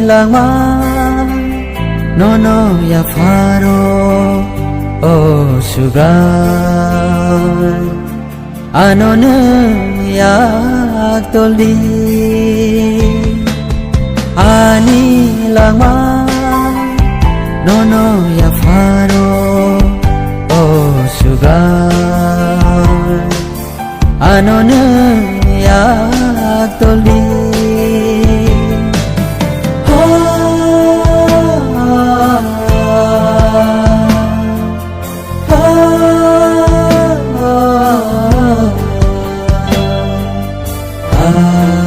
lama nono ya faro oh sugar anone ya toli ani lama nono ya faro oh sugar anone ya toli ah